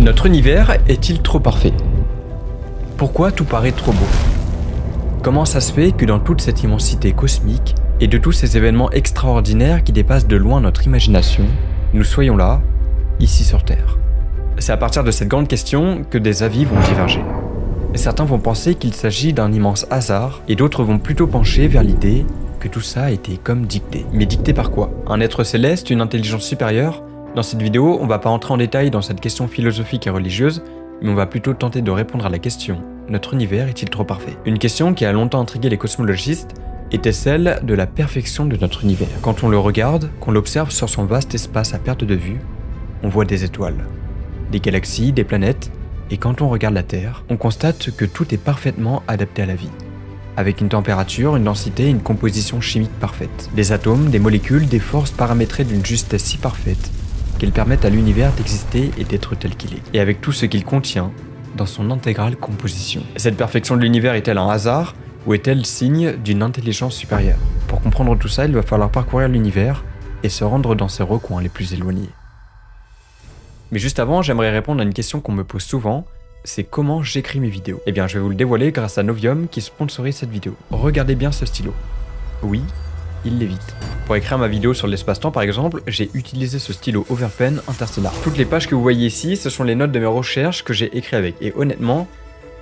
Notre univers est-il trop parfait? Pourquoi tout paraît trop beau? Comment ça se fait que dans toute cette immensité cosmique et de tous ces événements extraordinaires qui dépassent de loin notre imagination, nous soyons là, ici sur Terre? C'est à partir de cette grande question que des avis vont diverger. Certains vont penser qu'il s'agit d'un immense hasard et d'autres vont plutôt pencher vers l'idée que tout ça a été comme dicté. Mais dicté par quoi? Un être céleste, une intelligence supérieure? Dans cette vidéo, on va pas entrer en détail dans cette question philosophique et religieuse, mais on va plutôt tenter de répondre à la question: notre univers est-il trop parfait? Une question qui a longtemps intrigué les cosmologistes était celle de la perfection de notre univers. Quand on le regarde, qu'on l'observe sur son vaste espace à perte de vue, on voit des étoiles, des galaxies, des planètes, et quand on regarde la Terre, on constate que tout est parfaitement adapté à la vie, avec une température, une densité et une composition chimique parfaite. Des atomes, des molécules, des forces paramétrées d'une justesse si parfaite qu'elles permettent à l'univers d'exister et d'être tel qu'il est, et avec tout ce qu'il contient dans son intégrale composition. Cette perfection de l'univers est-elle un hasard ou est-elle signe d'une intelligence supérieure? Pour comprendre tout ça, il va falloir parcourir l'univers et se rendre dans ses recoins les plus éloignés. Mais juste avant, j'aimerais répondre à une question qu'on me pose souvent, c'est comment j'écris mes vidéos. Eh bien, je vais vous le dévoiler grâce à Novium qui sponsorise cette vidéo. Regardez bien ce stylo. Oui, il l'évite. Pour écrire ma vidéo sur l'espace-temps par exemple, j'ai utilisé ce stylo Overpen Interstellar. Toutes les pages que vous voyez ici, ce sont les notes de mes recherches que j'ai écrites avec. Et honnêtement,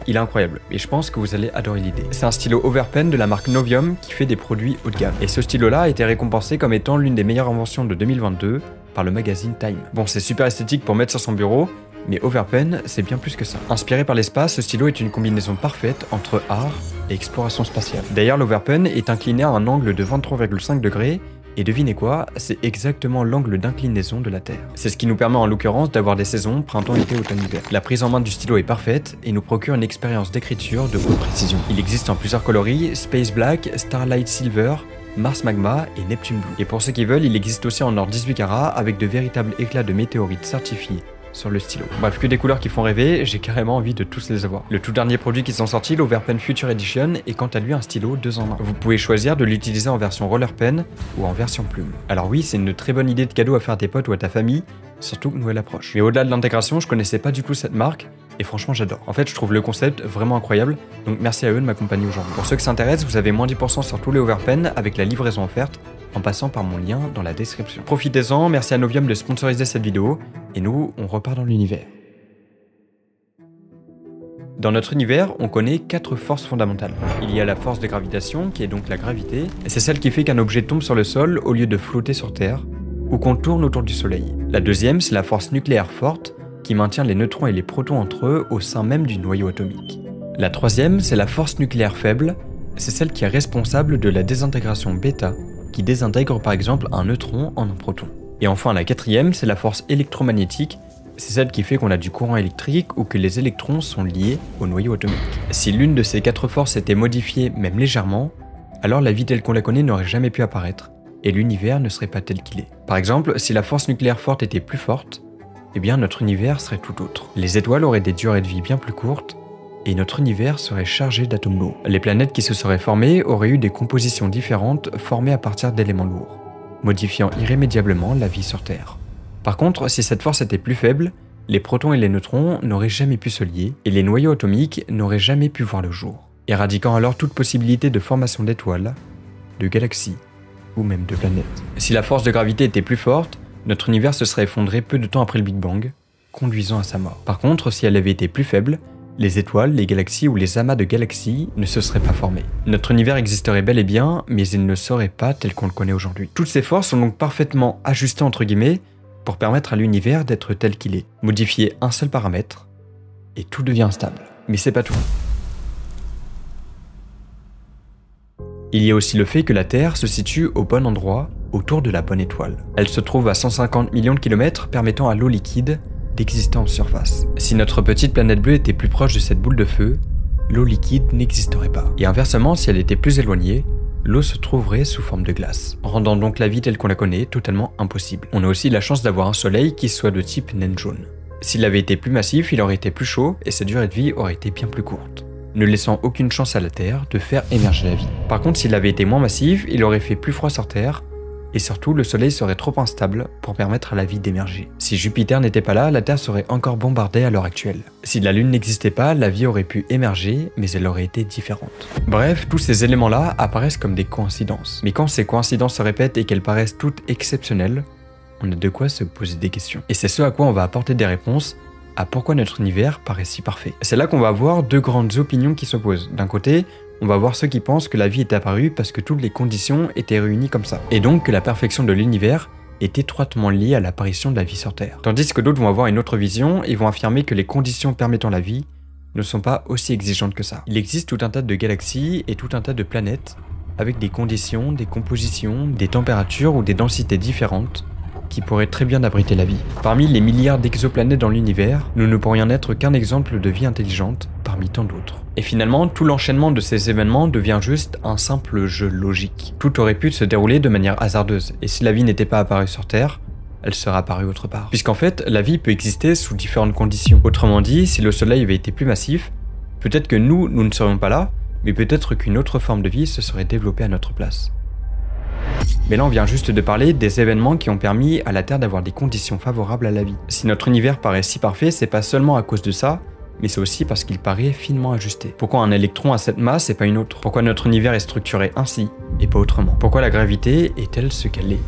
il est incroyable. Et je pense que vous allez adorer l'idée. C'est un stylo Overpen de la marque Novium qui fait des produits haut de gamme. Et ce stylo-là a été récompensé comme étant l'une des meilleures inventions de 2022 par le magazine Time. Bon, c'est super esthétique pour mettre sur son bureau, mais Overpen, c'est bien plus que ça. Inspiré par l'espace, ce stylo est une combinaison parfaite entre art et exploration spatiale. D'ailleurs, l'Overpen est incliné à un angle de 23,5 degrés, et devinez quoi, c'est exactement l'angle d'inclinaison de la Terre. C'est ce qui nous permet en l'occurrence d'avoir des saisons printemps, été, automne, hiver. La prise en main du stylo est parfaite et nous procure une expérience d'écriture de haute précision. Il existe en plusieurs coloris, Space Black, Starlight Silver, Mars Magma et Neptune Blue. Et pour ceux qui veulent, il existe aussi en or 18 carats avec de véritables éclats de météorites certifiés sur le stylo. Bref, que des couleurs qui font rêver, j'ai carrément envie de tous les avoir. Le tout dernier produit qui sont sortis, l'Overpen Future Edition, est quant à lui un stylo 2 en 1. Vous pouvez choisir de l'utiliser en version roller pen ou en version plume. Alors oui, c'est une très bonne idée de cadeau à faire à tes potes ou à ta famille, surtout que Noël approche. Mais au-delà de l'intégration, je connaissais pas du tout cette marque, et franchement j'adore. En fait, je trouve le concept vraiment incroyable, donc merci à eux de m'accompagner aujourd'hui. Pour ceux qui s'intéressent, vous avez moins 10% sur tous les Overpen avec la livraison offerte, en passant par mon lien dans la description. Profitez-en, merci à Novium de sponsoriser cette vidéo, et nous, on repart dans l'univers. Dans notre univers, on connaît 4 forces fondamentales. Il y a la force de gravitation, qui est donc la gravité, et c'est celle qui fait qu'un objet tombe sur le sol au lieu de flotter sur Terre, ou qu'on tourne autour du Soleil. La deuxième, c'est la force nucléaire forte, qui maintient les neutrons et les protons entre eux au sein même du noyau atomique. La troisième, c'est la force nucléaire faible, c'est celle qui est responsable de la désintégration bêta, qui désintègre par exemple un neutron en un proton. Et enfin la quatrième, c'est la force électromagnétique, c'est celle qui fait qu'on a du courant électrique ou que les électrons sont liés au noyau atomique. Si l'une de ces 4 forces était modifiée même légèrement, alors la vie telle qu'on la connaît n'aurait jamais pu apparaître, et l'univers ne serait pas tel qu'il est. Par exemple, si la force nucléaire forte était plus forte, eh bien notre univers serait tout autre. Les étoiles auraient des durées de vie bien plus courtes, et notre univers serait chargé d'atomes lourds. Les planètes qui se seraient formées auraient eu des compositions différentes formées à partir d'éléments lourds, modifiant irrémédiablement la vie sur Terre. Par contre, si cette force était plus faible, les protons et les neutrons n'auraient jamais pu se lier, et les noyaux atomiques n'auraient jamais pu voir le jour, éradiquant alors toute possibilité de formation d'étoiles, de galaxies, ou même de planètes. Si la force de gravité était plus forte, notre univers se serait effondré peu de temps après le Big Bang, conduisant à sa mort. Par contre, si elle avait été plus faible, les étoiles, les galaxies ou les amas de galaxies ne se seraient pas formés. Notre univers existerait bel et bien, mais il ne serait pas tel qu'on le connaît aujourd'hui. Toutes ces forces sont donc parfaitement ajustées entre guillemets pour permettre à l'univers d'être tel qu'il est. Modifier un seul paramètre, et tout devient instable. Mais c'est pas tout. Il y a aussi le fait que la Terre se situe au bon endroit, autour de la bonne étoile. Elle se trouve à 150 millions de kilomètres, permettant à l'eau liquide d'exister en surface. Si notre petite planète bleue était plus proche de cette boule de feu, l'eau liquide n'existerait pas. Et inversement, si elle était plus éloignée, l'eau se trouverait sous forme de glace, rendant donc la vie telle qu'on la connaît totalement impossible. On a aussi la chance d'avoir un soleil qui soit de type naine jaune. S'il avait été plus massif, il aurait été plus chaud et sa durée de vie aurait été bien plus courte, ne laissant aucune chance à la Terre de faire émerger la vie. Par contre, s'il avait été moins massif, il aurait fait plus froid sur Terre Et surtout, le Soleil serait trop instable pour permettre à la vie d'émerger. Si Jupiter n'était pas là, la Terre serait encore bombardée à l'heure actuelle. Si la Lune n'existait pas, la vie aurait pu émerger, mais elle aurait été différente. Bref, tous ces éléments-là apparaissent comme des coïncidences. Mais quand ces coïncidences se répètent et qu'elles paraissent toutes exceptionnelles, on a de quoi se poser des questions. Et c'est ce à quoi on va apporter des réponses à pourquoi notre univers paraît si parfait. C'est là qu'on va avoir deux grandes opinions qui s'opposent. D'un côté, on va voir ceux qui pensent que la vie est apparue parce que toutes les conditions étaient réunies comme ça. Et donc que la perfection de l'univers est étroitement liée à l'apparition de la vie sur Terre. Tandis que d'autres vont avoir une autre vision et vont affirmer que les conditions permettant la vie ne sont pas aussi exigeantes que ça. Il existe tout un tas de galaxies et tout un tas de planètes avec des conditions, des compositions, des températures ou des densités différentes qui pourraient très bien abriter la vie. Parmi les milliards d'exoplanètes dans l'univers, nous ne pourrions n'être qu'un exemple de vie intelligente parmi tant d'autres. Et finalement, tout l'enchaînement de ces événements devient juste un simple jeu logique. Tout aurait pu se dérouler de manière hasardeuse, et si la vie n'était pas apparue sur Terre, elle serait apparue autre part. Puisqu'en fait, la vie peut exister sous différentes conditions. Autrement dit, si le Soleil avait été plus massif, peut-être que nous ne serions pas là, mais peut-être qu'une autre forme de vie se serait développée à notre place. Mais là on vient juste de parler des événements qui ont permis à la Terre d'avoir des conditions favorables à la vie. Si notre univers paraît si parfait, c'est pas seulement à cause de ça, mais c'est aussi parce qu'il paraît finement ajusté. Pourquoi un électron a cette masse et pas une autre? Pourquoi notre univers est structuré ainsi et pas autrement? Pourquoi la gravité est-elle ce qu'elle est?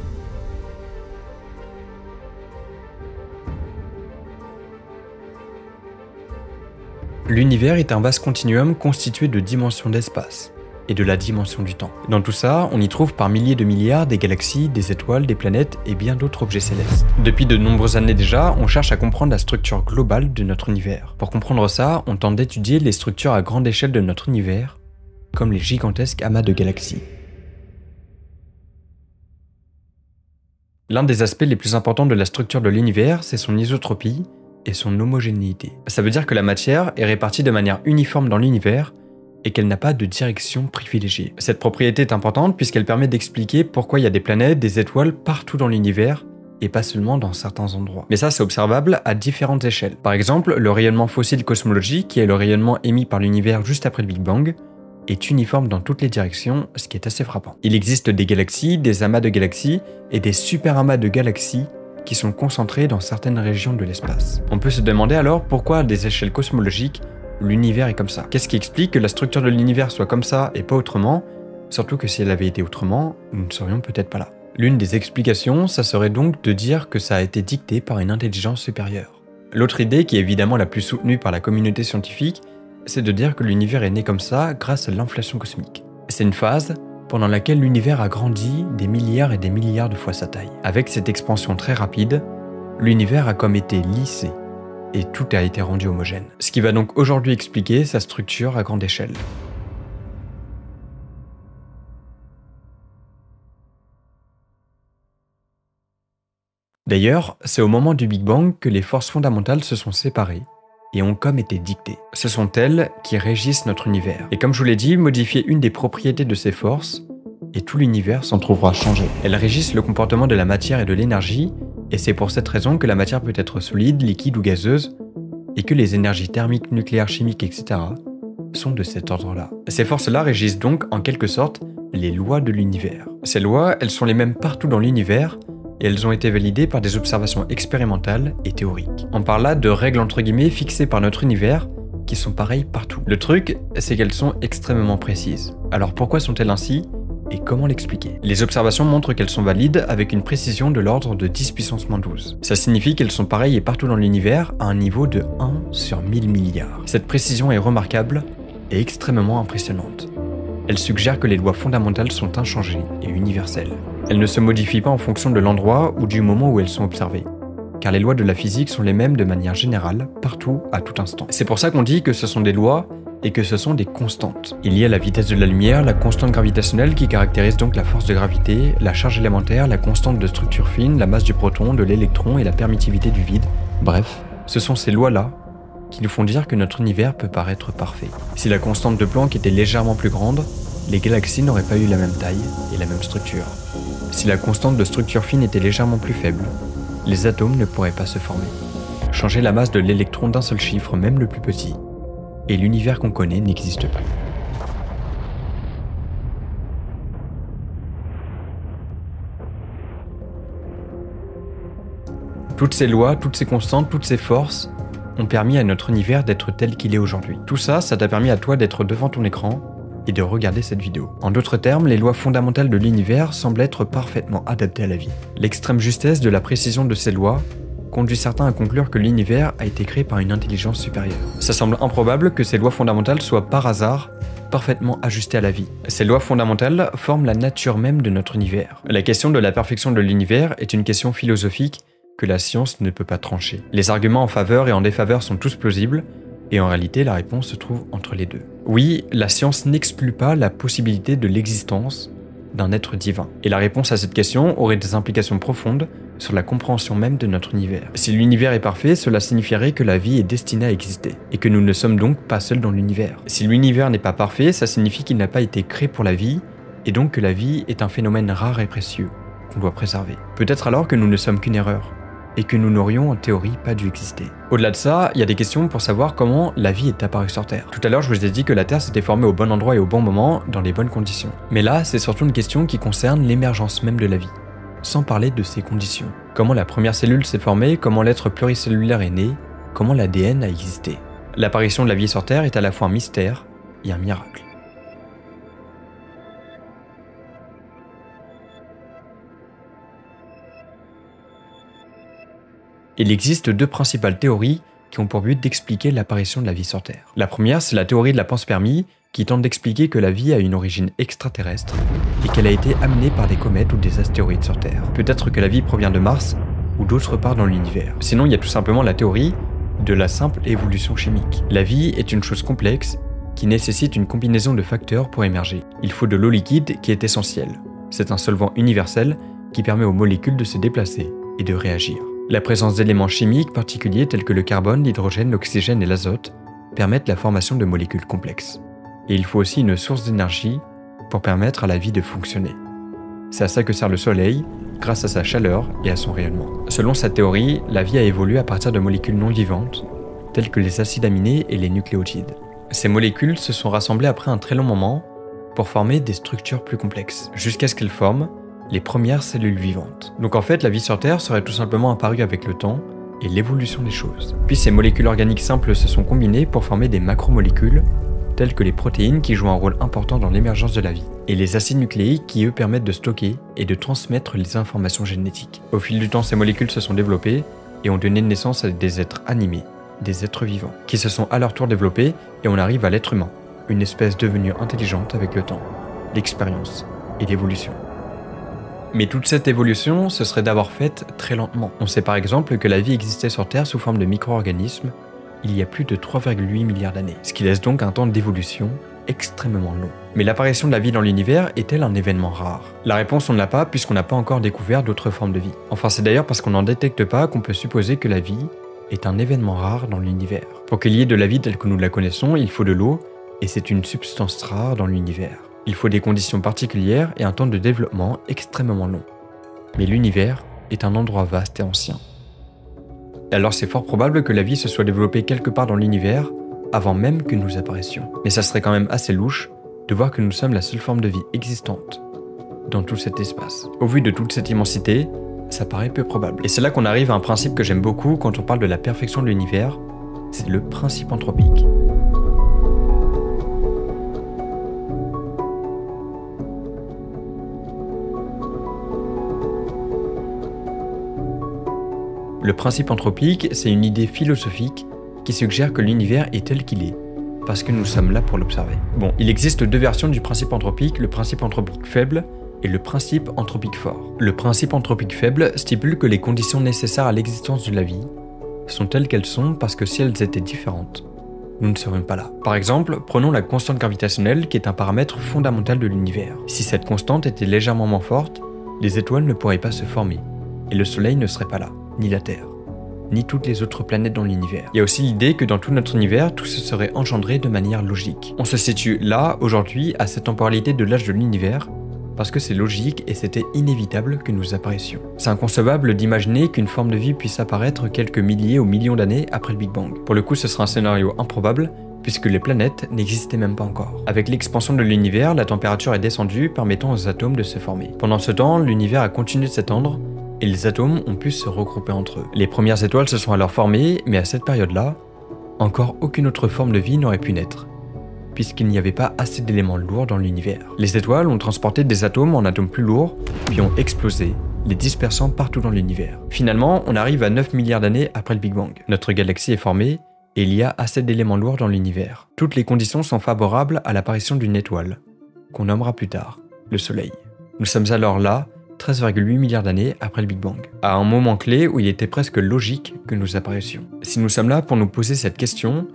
L'univers est un vaste continuum constitué de dimensions d'espace et de la dimension du temps. Dans tout ça, on y trouve par milliers de milliards des galaxies, des étoiles, des planètes et bien d'autres objets célestes. Depuis de nombreuses années déjà, on cherche à comprendre la structure globale de notre univers. Pour comprendre ça, on tente d'étudier les structures à grande échelle de notre univers, comme les gigantesques amas de galaxies. L'un des aspects les plus importants de la structure de l'univers, c'est son isotropie et son homogénéité. Ça veut dire que la matière est répartie de manière uniforme dans l'univers et qu'elle n'a pas de direction privilégiée. Cette propriété est importante puisqu'elle permet d'expliquer pourquoi il y a des planètes, des étoiles partout dans l'univers et pas seulement dans certains endroits. Mais ça, c'est observable à différentes échelles. Par exemple, le rayonnement fossile cosmologique, qui est le rayonnement émis par l'univers juste après le Big Bang, est uniforme dans toutes les directions, ce qui est assez frappant. Il existe des galaxies, des amas de galaxies et des super amas de galaxies qui sont concentrés dans certaines régions de l'espace. On peut se demander alors pourquoi à des échelles cosmologiques, l'univers est comme ça. Qu'est-ce qui explique que la structure de l'univers soit comme ça et pas autrement? Surtout que si elle avait été autrement, nous ne serions peut-être pas là. L'une des explications, ça serait donc de dire que ça a été dicté par une intelligence supérieure. L'autre idée, qui est évidemment la plus soutenue par la communauté scientifique, c'est de dire que l'univers est né comme ça grâce à l'inflation cosmique. C'est une phase pendant laquelle l'univers a grandi des milliards et des milliards de fois sa taille. Avec cette expansion très rapide, l'univers a comme été lissé et tout a été rendu homogène. Ce qui va donc aujourd'hui expliquer sa structure à grande échelle. D'ailleurs, c'est au moment du Big Bang que les forces fondamentales se sont séparées et ont comme été dictées. Ce sont elles qui régissent notre univers. Et comme je vous l'ai dit, modifier une des propriétés de ces forces, et tout l'univers s'en trouvera changé. Elles régissent le comportement de la matière et de l'énergie, et c'est pour cette raison que la matière peut être solide, liquide ou gazeuse, et que les énergies thermiques, nucléaires, chimiques, etc. sont de cet ordre-là. Ces forces-là régissent donc, en quelque sorte, les lois de l'univers. Ces lois, elles sont les mêmes partout dans l'univers, et elles ont été validées par des observations expérimentales et théoriques. On parle là de règles entre guillemets fixées par notre univers, qui sont pareilles partout. Le truc, c'est qu'elles sont extrêmement précises. Alors pourquoi sont-elles ainsi ? Et comment l'expliquer? Les observations montrent qu'elles sont valides avec une précision de l'ordre de 10 puissance moins 12. Ça signifie qu'elles sont pareilles et partout dans l'univers à un niveau de 1 sur 1000 milliards. Cette précision est remarquable et extrêmement impressionnante. Elle suggère que les lois fondamentales sont inchangées et universelles. Elles ne se modifient pas en fonction de l'endroit ou du moment où elles sont observées, car les lois de la physique sont les mêmes de manière générale, partout, à tout instant. C'est pour ça qu'on dit que ce sont des lois et que ce sont des constantes. Il y a la vitesse de la lumière, la constante gravitationnelle qui caractérise donc la force de gravité, la charge élémentaire, la constante de structure fine, la masse du proton, de l'électron et la permittivité du vide. Bref, ce sont ces lois-là qui nous font dire que notre univers peut paraître parfait. Si la constante de Planck était légèrement plus grande, les galaxies n'auraient pas eu la même taille et la même structure. Si la constante de structure fine était légèrement plus faible, les atomes ne pourraient pas se former. Changer la masse de l'électron d'un seul chiffre, même le plus petit, et l'univers qu'on connaît n'existe pas. Toutes ces lois, toutes ces constantes, toutes ces forces ont permis à notre univers d'être tel qu'il est aujourd'hui. Tout ça, ça t'a permis à toi d'être devant ton écran et de regarder cette vidéo. En d'autres termes, les lois fondamentales de l'univers semblent être parfaitement adaptées à la vie. L'extrême justesse de la précision de ces lois conduit certains à conclure que l'univers a été créé par une intelligence supérieure. Ça semble improbable que ces lois fondamentales soient par hasard parfaitement ajustées à la vie. Ces lois fondamentales forment la nature même de notre univers. La question de la perfection de l'univers est une question philosophique que la science ne peut pas trancher. Les arguments en faveur et en défaveur sont tous plausibles, et en réalité la réponse se trouve entre les deux. Oui, la science n'exclut pas la possibilité de l'existence d'un être divin. Et la réponse à cette question aurait des implications profondes sur la compréhension même de notre univers. Si l'univers est parfait, cela signifierait que la vie est destinée à exister, et que nous ne sommes donc pas seuls dans l'univers. Si l'univers n'est pas parfait, ça signifie qu'il n'a pas été créé pour la vie, et donc que la vie est un phénomène rare et précieux, qu'on doit préserver. Peut-être alors que nous ne sommes qu'une erreur, et que nous n'aurions en théorie pas dû exister. Au-delà de ça, il y a des questions pour savoir comment la vie est apparue sur Terre. Tout à l'heure, je vous ai dit que la Terre s'était formée au bon endroit et au bon moment, dans les bonnes conditions. Mais là, c'est surtout une question qui concerne l'émergence même de la vie, sans parler de ses conditions. Comment la première cellule s'est formée, comment l'être pluricellulaire est né, comment l'ADN a existé. L'apparition de la vie sur Terre est à la fois un mystère et un miracle. Il existe deux principales théories qui ont pour but d'expliquer l'apparition de la vie sur Terre. La première, c'est la théorie de la panspermie, qui tente d'expliquer que la vie a une origine extraterrestre et qu'elle a été amenée par des comètes ou des astéroïdes sur Terre. Peut-être que la vie provient de Mars ou d'autre part dans l'univers. Sinon, il y a tout simplement la théorie de la simple évolution chimique. La vie est une chose complexe qui nécessite une combinaison de facteurs pour émerger. Il faut de l'eau liquide qui est essentielle. C'est un solvant universel qui permet aux molécules de se déplacer et de réagir. La présence d'éléments chimiques particuliers tels que le carbone, l'hydrogène, l'oxygène et l'azote permettent la formation de molécules complexes. Et il faut aussi une source d'énergie pour permettre à la vie de fonctionner. C'est à ça que sert le Soleil, grâce à sa chaleur et à son rayonnement. Selon cette théorie, la vie a évolué à partir de molécules non vivantes, telles que les acides aminés et les nucléotides. Ces molécules se sont rassemblées après un très long moment pour former des structures plus complexes, jusqu'à ce qu'elles forment les premières cellules vivantes. Donc en fait, la vie sur Terre serait tout simplement apparue avec le temps et l'évolution des choses. Puis ces molécules organiques simples se sont combinées pour former des macromolécules, telles que les protéines qui jouent un rôle important dans l'émergence de la vie, et les acides nucléiques qui eux permettent de stocker et de transmettre les informations génétiques. Au fil du temps, ces molécules se sont développées et ont donné naissance à des êtres animés, des êtres vivants, qui se sont à leur tour développés et on arrive à l'être humain, une espèce devenue intelligente avec le temps, l'expérience et l'évolution. Mais toute cette évolution se serait d'abord faite très lentement. On sait par exemple que la vie existait sur Terre sous forme de micro-organismes il y a plus de 3,8 milliards d'années, ce qui laisse donc un temps d'évolution extrêmement long. Mais l'apparition de la vie dans l'univers est-elle un événement rare? La réponse, on ne l'a pas puisqu'on n'a pas encore découvert d'autres formes de vie. Enfin, c'est d'ailleurs parce qu'on n'en détecte pas qu'on peut supposer que la vie est un événement rare dans l'univers. Pour qu'il y ait de la vie telle que nous la connaissons, il faut de l'eau, et c'est une substance rare dans l'univers. Il faut des conditions particulières et un temps de développement extrêmement long. Mais l'univers est un endroit vaste et ancien. Alors c'est fort probable que la vie se soit développée quelque part dans l'univers avant même que nous apparaissions. Mais ça serait quand même assez louche de voir que nous sommes la seule forme de vie existante dans tout cet espace. Au vu de toute cette immensité, ça paraît peu probable. Et c'est là qu'on arrive à un principe que j'aime beaucoup quand on parle de la perfection de l'univers, c'est le principe anthropique. Le principe anthropique, c'est une idée philosophique qui suggère que l'univers est tel qu'il est, parce que nous sommes là pour l'observer. Bon, il existe deux versions du principe anthropique, le principe anthropique faible et le principe anthropique fort. Le principe anthropique faible stipule que les conditions nécessaires à l'existence de la vie sont telles qu'elles sont parce que si elles étaient différentes, nous ne serions pas là. Par exemple, prenons la constante gravitationnelle qui est un paramètre fondamental de l'univers. Si cette constante était légèrement moins forte, les étoiles ne pourraient pas se former, et le Soleil ne serait pas là, ni la Terre, ni toutes les autres planètes dans l'univers. Il y a aussi l'idée que dans tout notre univers, tout se serait engendré de manière logique. On se situe là, aujourd'hui, à cette temporalité de l'âge de l'univers, parce que c'est logique et c'était inévitable que nous apparaissions. C'est inconcevable d'imaginer qu'une forme de vie puisse apparaître quelques milliers ou millions d'années après le Big Bang. Pour le coup, ce sera un scénario improbable, puisque les planètes n'existaient même pas encore. Avec l'expansion de l'univers, la température est descendue, permettant aux atomes de se former. Pendant ce temps, l'univers a continué de s'étendre, et les atomes ont pu se regrouper entre eux. Les premières étoiles se sont alors formées, mais à cette période-là, encore aucune autre forme de vie n'aurait pu naître, puisqu'il n'y avait pas assez d'éléments lourds dans l'univers. Les étoiles ont transporté des atomes en atomes plus lourds, puis ont explosé, les dispersant partout dans l'univers. Finalement, on arrive à 9 milliards d'années après le Big Bang. Notre galaxie est formée, et il y a assez d'éléments lourds dans l'univers. Toutes les conditions sont favorables à l'apparition d'une étoile, qu'on nommera plus tard le Soleil. Nous sommes alors là, 13,8 milliards d'années après le Big Bang, à un moment clé où il était presque logique que nous apparaissions. Si nous sommes là pour nous poser cette question,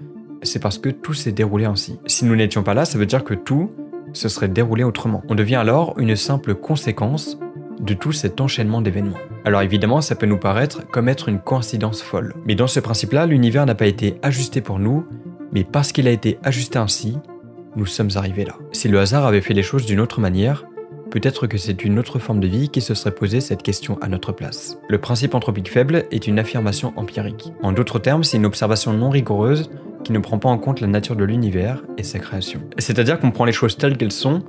c'est parce que tout s'est déroulé ainsi. Si nous n'étions pas là, ça veut dire que tout se serait déroulé autrement. On devient alors une simple conséquence de tout cet enchaînement d'événements. Alors évidemment, ça peut nous paraître comme être une coïncidence folle. Mais dans ce principe-là, l'univers n'a pas été ajusté pour nous, mais parce qu'il a été ajusté ainsi, nous sommes arrivés là. Si le hasard avait fait les choses d'une autre manière, peut-être que c'est une autre forme de vie qui se serait posé cette question à notre place. Le principe anthropique faible est une affirmation empirique. En d'autres termes, c'est une observation non rigoureuse qui ne prend pas en compte la nature de l'univers et sa création. C'est-à-dire qu'on prend les choses telles qu'elles sont,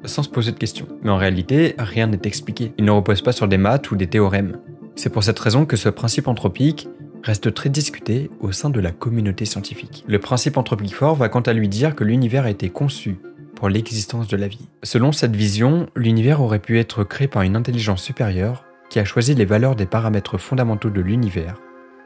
sans se poser de questions. Mais en réalité, rien n'est expliqué. Il ne repose pas sur des maths ou des théorèmes. C'est pour cette raison que ce principe anthropique reste très discuté au sein de la communauté scientifique. Le principe anthropique fort va quant à lui dire que l'univers a été conçu pour l'existence de la vie. Selon cette vision, l'univers aurait pu être créé par une intelligence supérieure qui a choisi les valeurs des paramètres fondamentaux de l'univers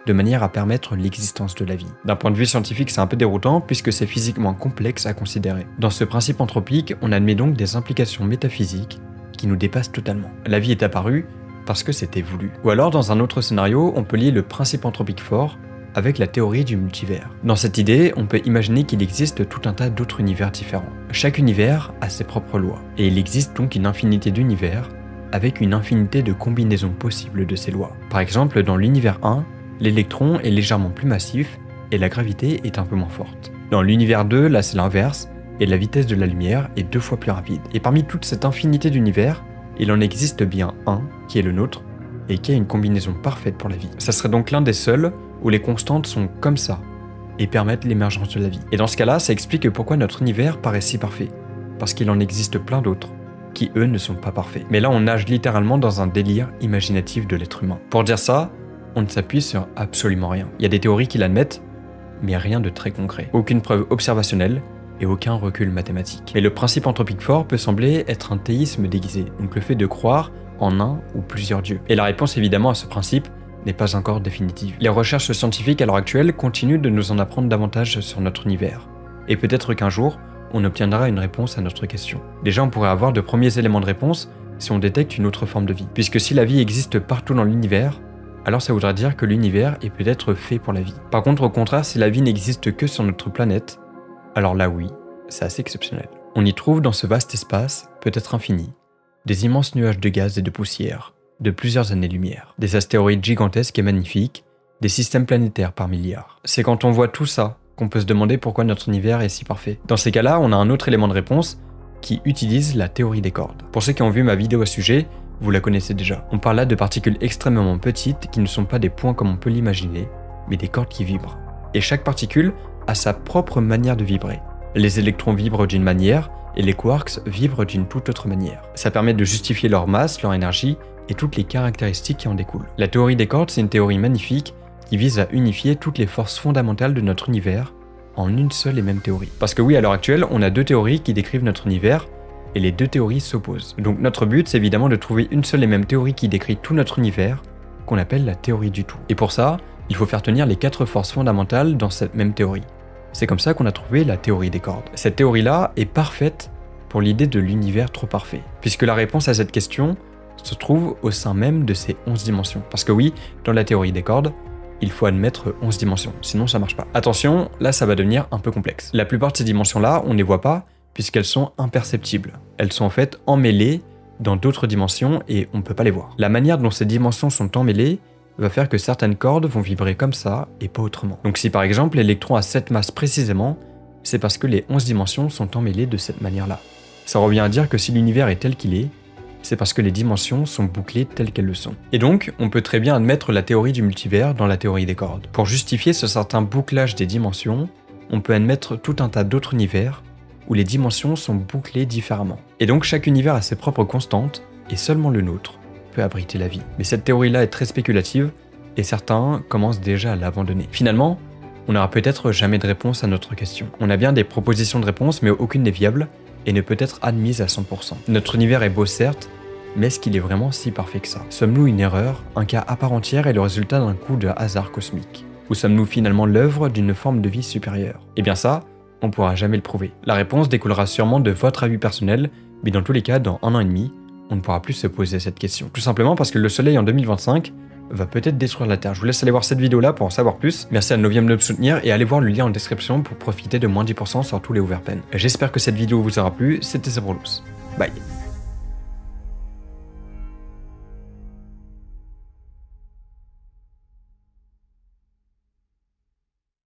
de manière à permettre l'existence de la vie. D'un point de vue scientifique, c'est un peu déroutant puisque c'est physiquement complexe à considérer. Dans ce principe anthropique, on admet donc des implications métaphysiques qui nous dépassent totalement. La vie est apparue parce que c'était voulu. Ou alors, dans un autre scénario, on peut lier le principe anthropique fort avec la théorie du multivers. Dans cette idée, on peut imaginer qu'il existe tout un tas d'autres univers différents. Chaque univers a ses propres lois, et il existe donc une infinité d'univers avec une infinité de combinaisons possibles de ces lois. Par exemple, dans l'univers 1, l'électron est légèrement plus massif et la gravité est un peu moins forte. Dans l'univers 2, là c'est l'inverse, et la vitesse de la lumière est 2 fois plus rapide. Et parmi toute cette infinité d'univers, il en existe bien un qui est le nôtre, et qui a une combinaison parfaite pour la vie. Ça serait donc l'un des seuls où les constantes sont comme ça, et permettent l'émergence de la vie. Et dans ce cas-là, ça explique pourquoi notre univers paraît si parfait, parce qu'il en existe plein d'autres, qui eux ne sont pas parfaits. Mais là on nage littéralement dans un délire imaginatif de l'être humain. Pour dire ça, on ne s'appuie sur absolument rien. Il y a des théories qui l'admettent, mais rien de très concret. Aucune preuve observationnelle et aucun recul mathématique. Mais le principe anthropique fort peut sembler être un théisme déguisé, donc le fait de croire en un ou plusieurs dieux. Et la réponse évidemment à ce principe n'est pas encore définitive. Les recherches scientifiques à l'heure actuelle continuent de nous en apprendre davantage sur notre univers. Et peut-être qu'un jour, on obtiendra une réponse à notre question. Déjà, on pourrait avoir de premiers éléments de réponse si on détecte une autre forme de vie. Puisque si la vie existe partout dans l'univers, alors ça voudrait dire que l'univers est peut-être fait pour la vie. Par contre, au contraire, si la vie n'existe que sur notre planète, alors là oui, c'est assez exceptionnel. On y trouve dans ce vaste espace, peut-être infini, des immenses nuages de gaz et de poussière, de plusieurs années-lumière, des astéroïdes gigantesques et magnifiques, des systèmes planétaires par milliards. C'est quand on voit tout ça qu'on peut se demander pourquoi notre univers est si parfait. Dans ces cas-là, on a un autre élément de réponse qui utilise la théorie des cordes. Pour ceux qui ont vu ma vidéo à ce sujet, vous la connaissez déjà. On parle là de particules extrêmement petites qui ne sont pas des points comme on peut l'imaginer, mais des cordes qui vibrent. Et chaque particule a sa propre manière de vibrer. Les électrons vibrent d'une manière et les quarks vibrent d'une toute autre manière. Ça permet de justifier leur masse, leur énergie et toutes les caractéristiques qui en découlent. La théorie des cordes, c'est une théorie magnifique qui vise à unifier toutes les forces fondamentales de notre univers en une seule et même théorie. Parce que oui, à l'heure actuelle, on a deux théories qui décrivent notre univers, et les deux théories s'opposent. Donc notre but, c'est évidemment de trouver une seule et même théorie qui décrit tout notre univers, qu'on appelle la théorie du tout. Et pour ça, il faut faire tenir les 4 forces fondamentales dans cette même théorie. C'est comme ça qu'on a trouvé la théorie des cordes. Cette théorie-là est parfaite pour l'idée de l'univers trop parfait, puisque la réponse à cette question se trouve au sein même de ces 11 dimensions. Parce que oui, dans la théorie des cordes, il faut admettre 11 dimensions, sinon ça marche pas. Attention, là ça va devenir un peu complexe. La plupart de ces dimensions-là, on ne les voit pas, puisqu'elles sont imperceptibles. Elles sont en fait emmêlées dans d'autres dimensions et on ne peut pas les voir. La manière dont ces dimensions sont emmêlées va faire que certaines cordes vont vibrer comme ça et pas autrement. Donc si par exemple l'électron a cette masse précisément, c'est parce que les 11 dimensions sont emmêlées de cette manière-là. Ça revient à dire que si l'univers est tel qu'il est, c'est parce que les dimensions sont bouclées telles qu'elles le sont. Et donc, on peut très bien admettre la théorie du multivers dans la théorie des cordes. Pour justifier ce certain bouclage des dimensions, on peut admettre tout un tas d'autres univers où les dimensions sont bouclées différemment. Et donc chaque univers a ses propres constantes, et seulement le nôtre peut abriter la vie. Mais cette théorie-là est très spéculative et certains commencent déjà à l'abandonner. Finalement, on n'aura peut-être jamais de réponse à notre question. On a bien des propositions de réponse, mais aucune n'est viable et ne peut être admise à 100%. Notre univers est beau certes, mais est-ce qu'il est vraiment si parfait que ça? Sommes-nous une erreur, un cas à part entière et le résultat d'un coup de hasard cosmique? Ou sommes-nous finalement l'œuvre d'une forme de vie supérieure? Eh bien ça, on ne pourra jamais le prouver. La réponse découlera sûrement de votre avis personnel, mais dans tous les cas, dans 1 an et demi, on ne pourra plus se poser cette question. Tout simplement parce que le soleil en 2025 va peut-être détruire la Terre. Je vous laisse aller voir cette vidéo-là pour en savoir plus. Merci à Novium de me soutenir et allez voir le lien en description pour profiter de moins 10% sur tous les Overpen. J'espère que cette vidéo vous aura plu. C'était Zebrolus. Bye.